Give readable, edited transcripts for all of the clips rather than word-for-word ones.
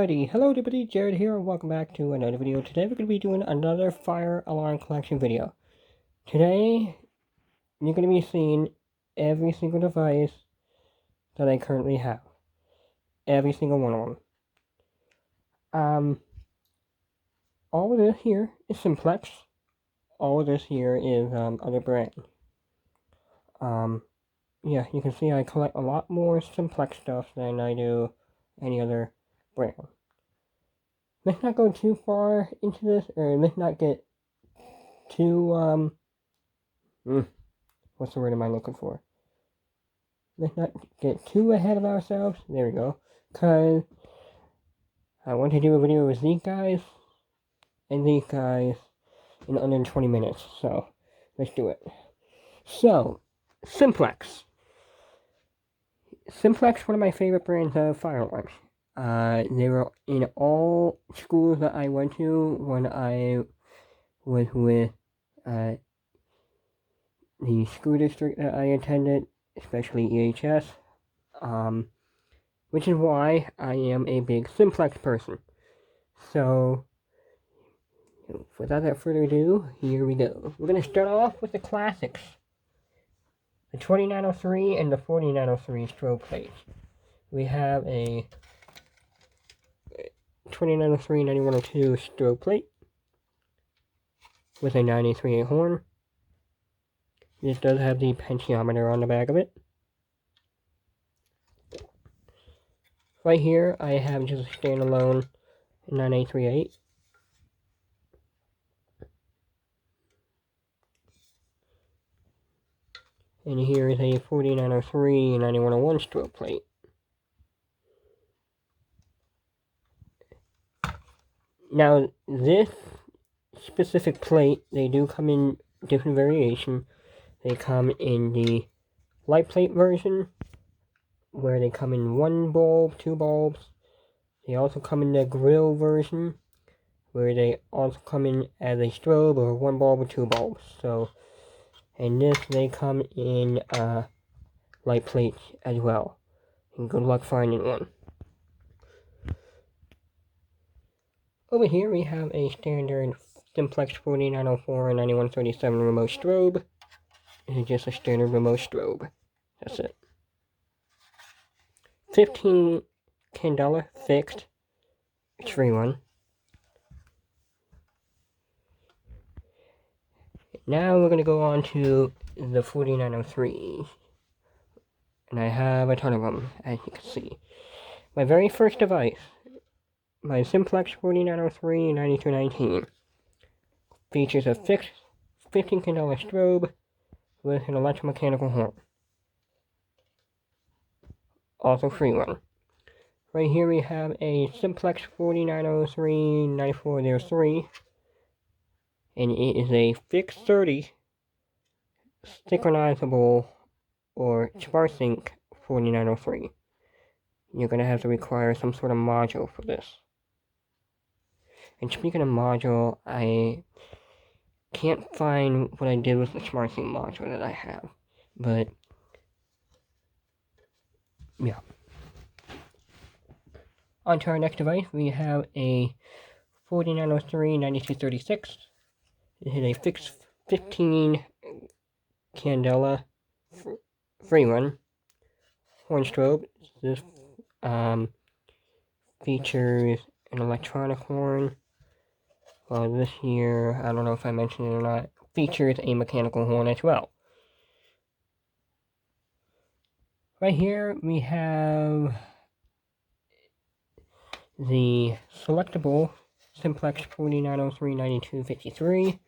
Alrighty, hello everybody, Jared here, and welcome back to another video. Today we're going to be doing another fire alarm collection video. Today, you're going to be seeing every single device that I currently have. Every single one of them. All of this here is Simplex. All of this here is other brand. Yeah, you can see I collect a lot more Simplex stuff than I do any other brand. Let's not go too far into this, or let's not get too, what's the word am I looking for? Let's not get too ahead of ourselves. There we go. Because I want to do a video with these guys and these guys in under 20 minutes. So, let's do it. So, Simplex. Simplex, one of my favorite brands of fire alarms. They were in all schools that I went to when I was with the school district that I attended, especially EHS, which is why I am a big Simplex person. So, without further ado, here we go. We're going to start off with the classics. The 2903 and the 4003 strobe plates. We have a 2903 9102 strobe plate with a 938 horn. This does have the potentiometer on the back of it. Right here, I have just a standalone 9838. And here is a 4903 and 9101 strobe plate. Now, this specific plate, they do come in different variation. They come in the light plate version, where they come in 1 bulb, 2 bulbs. They also come in the grill version, where they also come in as a strobe or 1 bulb or 2 bulbs. So, and this, they come in light plates as well. And good luck finding one. Over here we have a standard Simplex 4904 and 9137 remote strobe. This is just a standard remote strobe. That's it. 15 candela fixed. It's free one. Now we're going to go on to the 4903. And I have a ton of them, as you can see. My very first device, my Simplex 4903 9219, features a fixed 15 candela strobe with an electromechanical horn. Also free one. Right here we have a Simplex 4903 9403, and it is a fixed 30 synchronizable or SparSync 4903. You're going to have to require some sort of module for this. And speaking of module, I can't find what I did with the SmartSync module that I have. But, yeah. On to our next device, we have a 4903 9236. This is a fixed 15 candela free one horn strobe. This features an electronic horn. Well, this here, I don't know if I mentioned it or not, features a mechanical horn as well. Right here we have the selectable Simplex 4903 9253,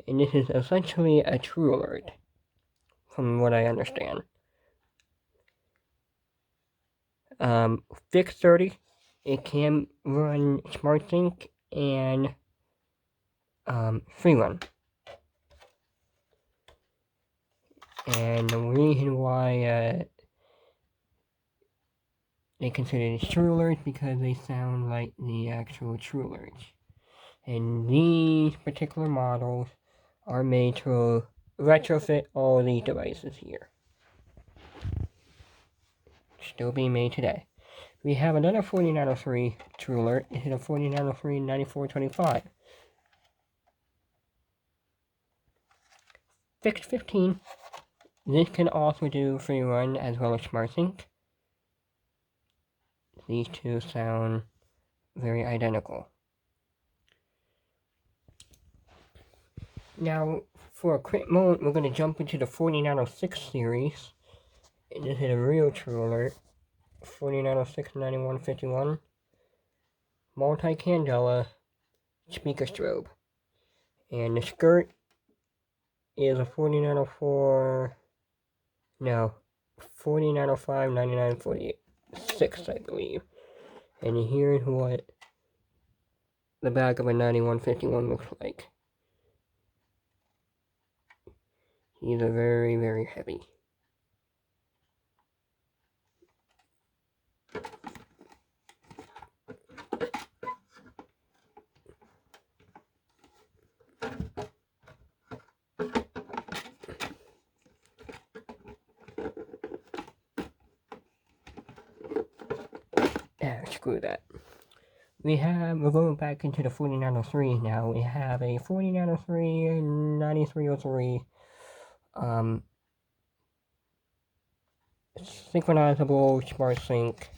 and this is essentially a true alert, from what I understand. Fixed 30, it can run SmartSync and free run. And the reason why they consider it true alerts because they sound like the actual true alerts. And these particular models are made to retrofit all these devices here. Still being made today. We have another 4903 True Alert. This is a 4903 9425. Fixed 15. This can also do free run as well as smart sync. These two sound very identical. Now, for a quick moment, we're going to jump into the 4906 series. And this is a real True Alert. 4906 9151. Multi-candela speaker strobe. And the skirt is a 4904. No, 4905 9946, I believe. And here's what the back of a 9151 looks like. These are very, very heavy. Screw that. We're going back into the 4903 now. We have a 4903 9303 synchronizable smart sync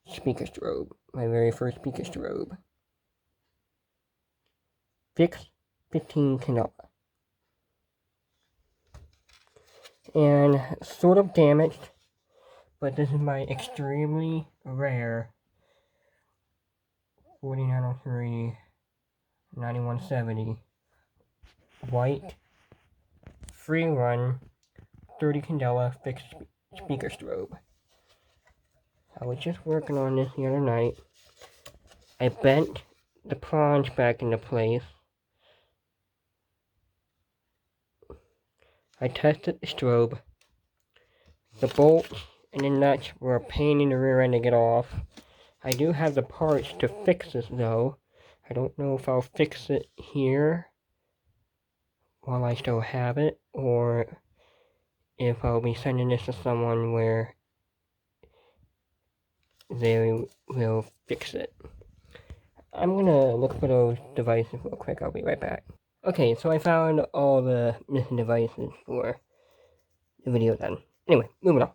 speaker strobe. My very first speaker strobe. Fixed 15 candela. And sort of damaged, but this is my extremely rare 4903 9170 white free run 30 candela fixed speaker strobe. I was just working on this the other night. I bent the prongs back into place. I tested the strobe. The bolts and the nuts were a pain in the rear end to get off. I do have the parts to fix this though. I don't know if I'll fix it here while I still have it, or if I'll be sending this to someone where they will fix it. I'm gonna look for those devices real quick. I'll be right back. Okay, so I found all the missing devices for the video done. Anyway, moving on.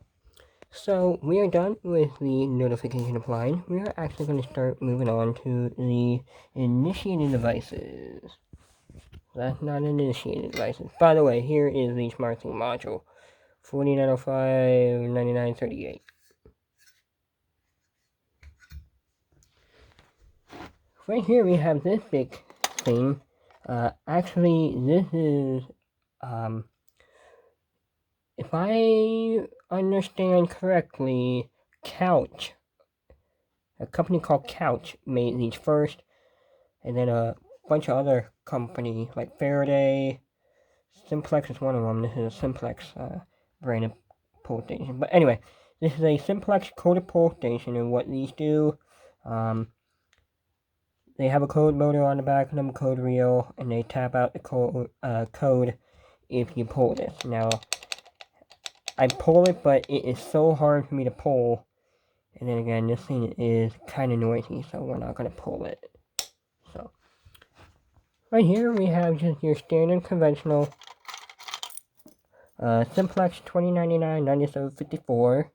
So we are done with the notification applying. We are actually going to start moving on to the initiated devices. That's not initiated devices. By the way, here is the SmartSync module. 4905 9938. Right here we have this big thing. Actually, this is, if I understand correctly, Couch. A company called Couch made these first, and then a bunch of other companies like Faraday, Simplex is one of them. This is a Simplex branded pull station. But anyway, this is a Simplex coded pull station, and what these do, they have a code motor on the back of them, code reel, and they tap out the code if you pull this. Now, I pull it, but it is so hard for me to pull. And then again, this thing is kind of noisy, so we're not going to pull it. So, right here we have just your standard conventional Simplex 2099 9754.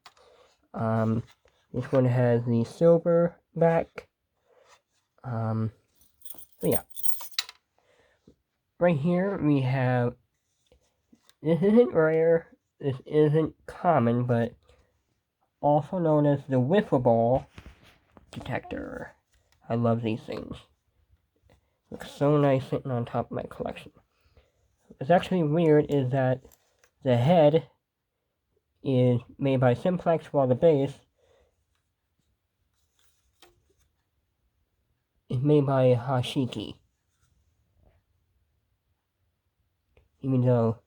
This one has the silver back. So yeah. Right here we have, this isn't rare, this isn't common, but also known as the wiffle ball detector. I love these things. Looks so nice sitting on top of my collection. What's actually weird is that the head is made by Simplex, while the base is made by Hashiki. Even though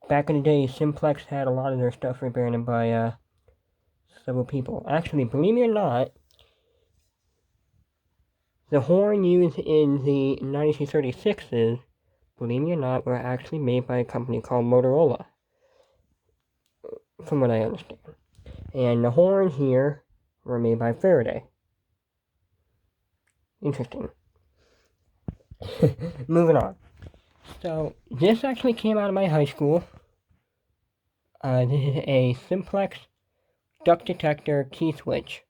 back in the day, Simplex had a lot of their stuff rebranded by several people. Actually, believe me or not, the horn used in the 9236s, believe me or not, were actually made by a company called Motorola, from what I understand. And the horn here, were made by Faraday. Interesting. Moving on. So, this actually came out of my high school. This is a Simplex duct detector key switch.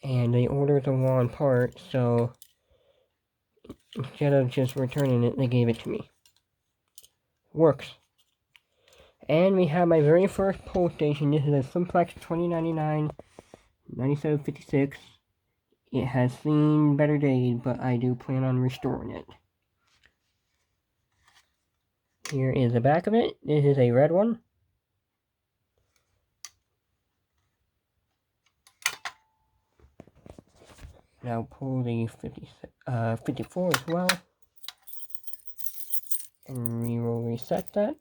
And they ordered the wrong part, so instead of just returning it, they gave it to me. Works. And we have my very first pole station. This is a Simplex 2099 9756. It has seen better days, but I do plan on restoring it. Here is the back of it. This is a red one. Now pull the 54 as well. And we will reset that.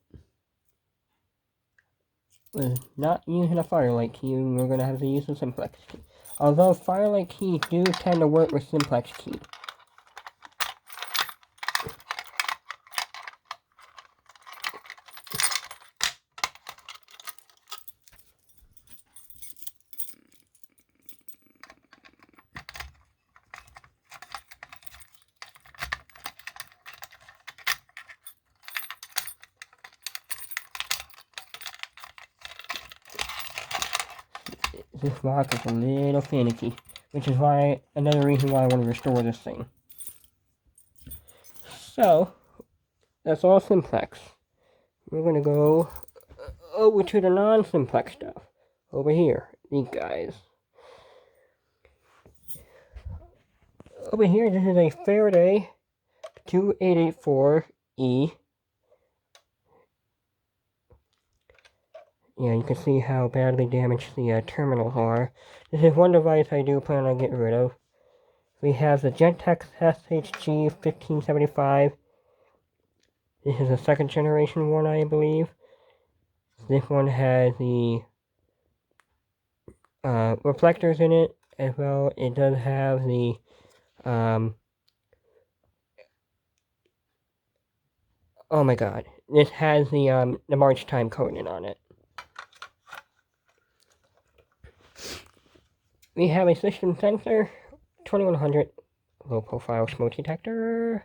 With not using a Firelight key, we're going to have to use the Simplex key. Although Firelight keys do tend to work with Simplex key. This lock is a little finicky, which is why another reason why I want to restore this thing. So, that's all Simplex. We're going to go over to the non-Simplex stuff. Over here, these guys. Over here, this is a Faraday 2884E. Yeah, you can see how badly damaged the terminals are. This is one device I do plan on getting rid of. We have the Gentex SHG 1575. This is a second generation one, I believe. This one has the reflectors in it as well. It does have the oh my god. This has the march time coding on it. We have a system sensor, 2100 low profile smoke detector.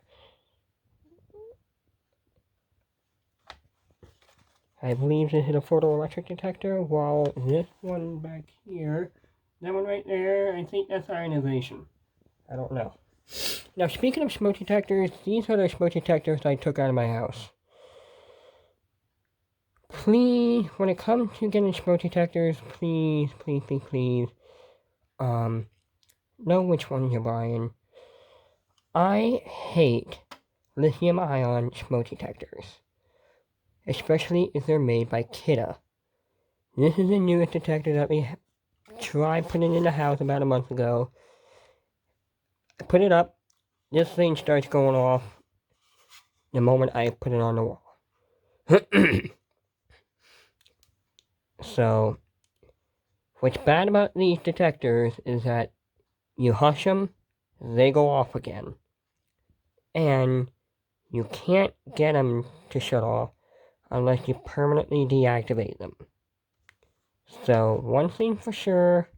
I believe this is a photoelectric detector, while this one back here, that one right there, I think that's ionization. I don't know. Now, speaking of smoke detectors, these are the smoke detectors I took out of my house. Please, when it comes to getting smoke detectors, please, know which ones you're buying. I hate lithium-ion smoke detectors, especially if they're made by Kidda. This is the newest detector that we tried putting in the house about a month ago. I put it up, this thing starts going off the moment I put it on the wall. So, what's bad about these detectors is that you hush them, they go off again. And you can't get them to shut off unless you permanently deactivate them. So, one thing for sure,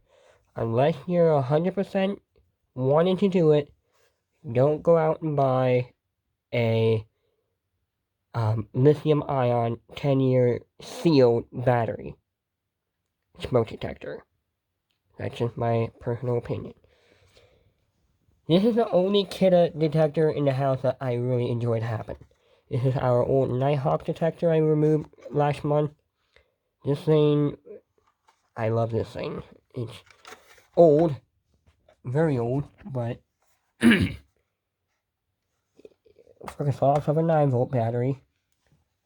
unless you're 100% wanting to do it, don't go out and buy a lithium-ion 10-year sealed battery smoke detector. That's just my personal opinion. This is the only Kidda detector in the house that I really enjoyed having. This is our old Nighthawk detector I removed last month. This thing, I love this thing. It's old, very old, but works off of a 9-volt battery.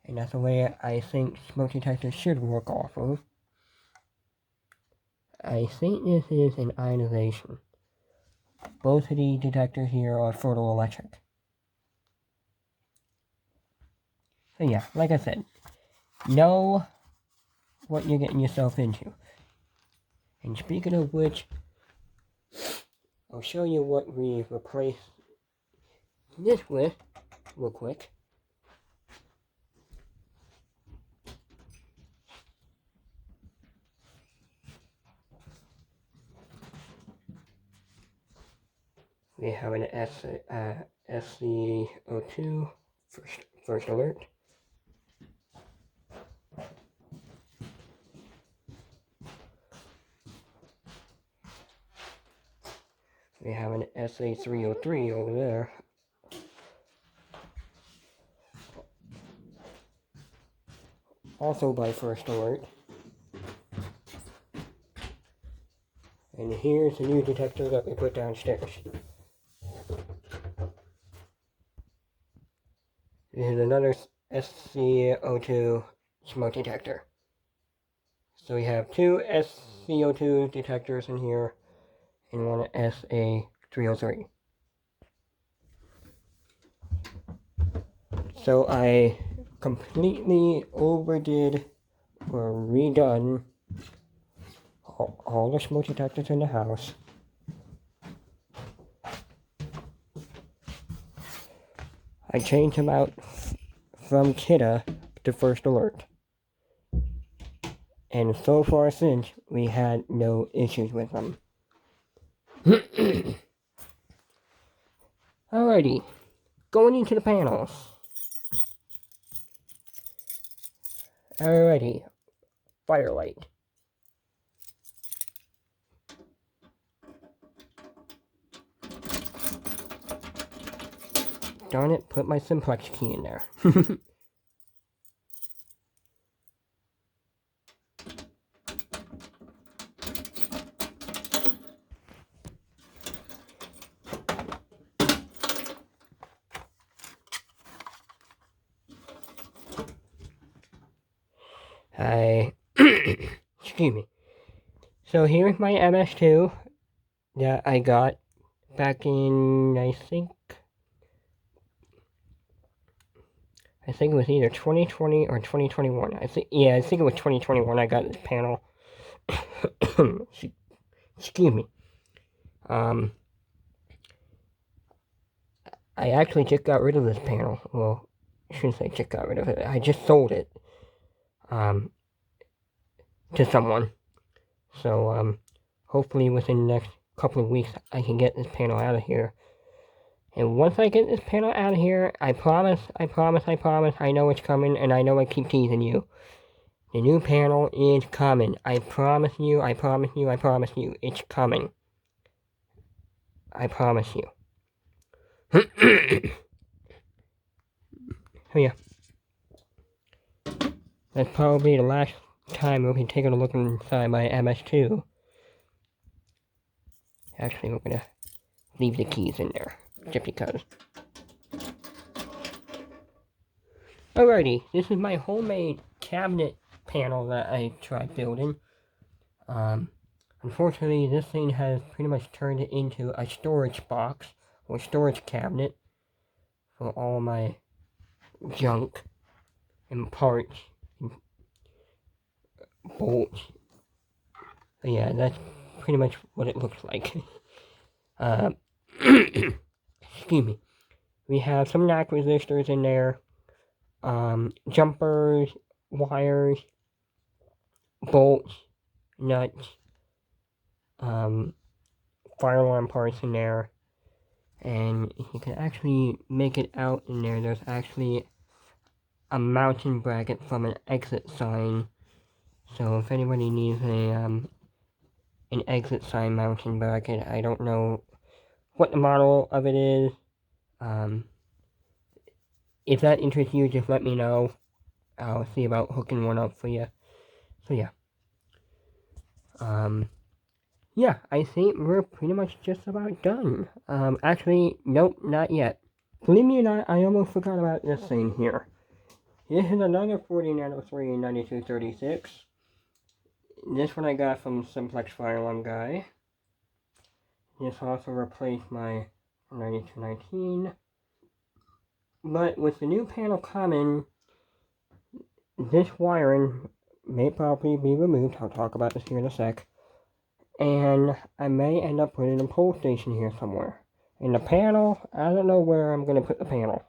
And that's the way I think smoke detectors should work off of. I think this is an ionization. Both of the detectors here are photoelectric. So yeah, like I said, know what you're getting yourself into. And speaking of which, I'll show you what we replaced this with real quick. We have an SCO2 first alert. We have an SA303 over there. Also by first alert. And here's the new detector that we put downstairs. This is another SCO2 smoke detector. So we have two SCO2 detectors in here and one SA303. So I completely overdid or redone all the smoke detectors in the house. I changed them out from Kidda to first alert. And so far since, we had no issues with them. Alrighty, going into the panels. Alrighty, firelight. Darn it, put my Simplex key in there. Excuse me. So here's my MS2 that I got back in, I think it was either 2020 or 2021. I think it was 2021 I got this panel. Excuse me. I actually just got rid of this panel. Well, I shouldn't say just got rid of it. I just sold it. To someone. So, hopefully within the next couple of weeks I can get this panel out of here. And once I get this panel out of here, I promise, I know it's coming, and I know I keep teasing you. The new panel is coming. I promise you, it's coming. I promise you. So yeah. That's probably the last time we'll be taking a look inside my MS2. Actually, we're gonna leave the keys in there, just because. Alrighty, this is my homemade cabinet panel that I tried building. Unfortunately, this thing has pretty much turned it into a storage box, or storage cabinet, for all my junk, and parts, and bolts. So yeah, that's pretty much what it looks like. Excuse me. We have some knock resistors in there, jumpers, wires, bolts, nuts, fire alarm parts in there, and you can actually make it out in there. There's actually a mounting bracket from an exit sign, so if anybody needs an exit sign mounting bracket, I don't know what the model of it is. If that interests you, just let me know. I'll see about hooking one up for you. So yeah. Yeah, I think we're pretty much just about done. Actually, nope, not yet. Believe me or not, I almost forgot about this thing here. This is another 4093 9236. This one I got from Simplex Guy. This also replaced my 9219. But with the new panel coming, this wiring may probably be removed. I'll talk about this here in a sec. And I may end up putting a pole station here somewhere. And the panel, I don't know where I'm going to put the panel.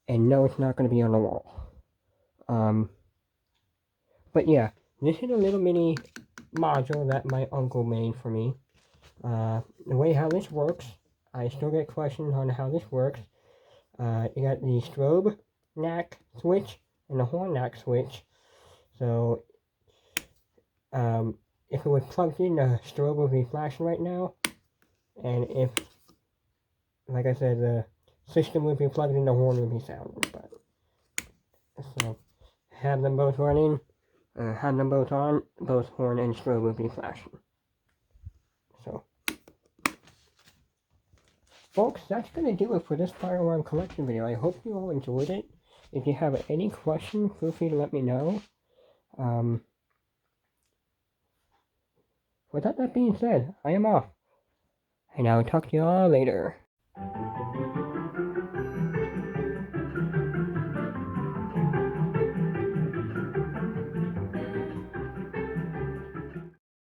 And no, it's not going to be on the wall. But yeah, this is a little mini module that my uncle made for me. The way how this works, I still get questions on how this works. You got the strobe NAC switch and the horn NAC switch. So, if it was plugged in, the strobe would be flashing right now. And if, like I said, the system would be plugged in, the horn would be sounding. But, so, have them both running, have them both on, both horn and strobe would be flashing. So, folks, that's going to do it for this fire alarm collection video. I hope you all enjoyed it. If you have any questions, feel free to let me know. With that being said, I am off. And I'll talk to you all later.